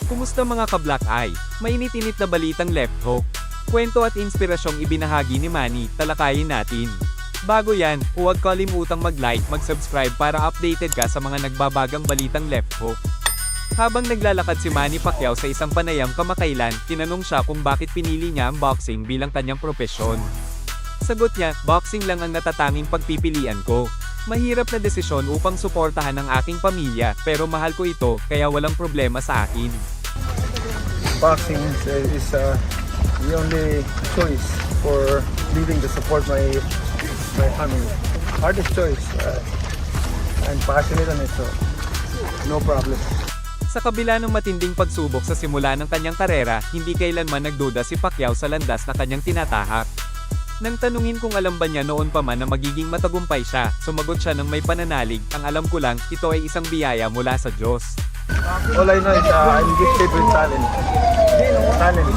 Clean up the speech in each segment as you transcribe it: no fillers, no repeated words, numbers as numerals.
Kumusta mga ka-Black Eye? Mainit-init na balitang left hook. Kwento at inspirasyong ibinahagi ni Manny, talakayin natin. Bago yan, huwag kalimutang mag-like, mag-subscribe para updated ka sa mga nagbabagang balitang left hook. Habang naglalakad si Manny Pacquiao sa isang panayam kamakailan, tinanong siya kung bakit pinili niya ang boxing bilang kanyang propesyon. Sagot niya, boxing lang ang natatanging pagpipilian ko. Mahirap na desisyon upang suportahan ang aking pamilya, pero mahal ko ito, kaya walang problema sa akin. Boxing is the only choice for leaving to support my family. Hardest choice. I'm passionate on it, so no problem. Sa kabila ng matinding pagsubok sa simula ng kanyang karera, hindi kailanman nagduda si Pacquiao sa landas na kanyang tinatahak. Nang tanungin kung alam ba niya noon pa man na magiging matagumpay siya, sumagot siya ng may pananalig, ang alam ko lang, ito ay isang biyaya mula sa Diyos. All I know is I'm gifted with talent. Talent.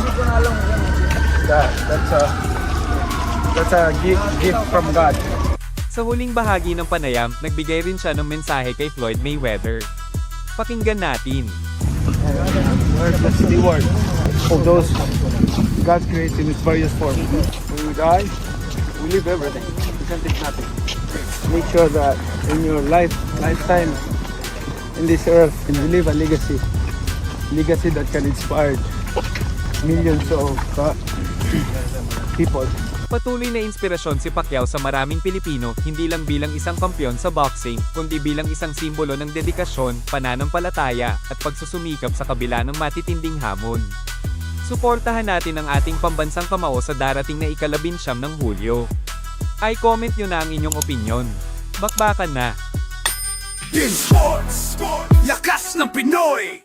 That's a gift from God. Sa huling bahagi ng panayam, nagbigay rin siya ng mensahe kay Floyd Mayweather. Pakinggan natin. We're the steward of those God creates in its various forms. When we die, we leave everything. We can take nothing. Make sure that in your lifetime in this earth, you leave a legacy. Legacy that can inspire millions of people. Patuloy na inspirasyon si Pacquiao sa maraming Pilipino, hindi lang bilang isang kampiyon sa boxing, kundi bilang isang simbolo ng dedikasyon, pananampalataya, at pagsusumikap sa kabila ng matitinding hamon. Suportahan natin ang ating pambansang kamao sa darating na ika-19 ng Hulyo. I-comment nyo na ang inyong opinyon. Bakbakan na! Sports, lakas ng Pinoy!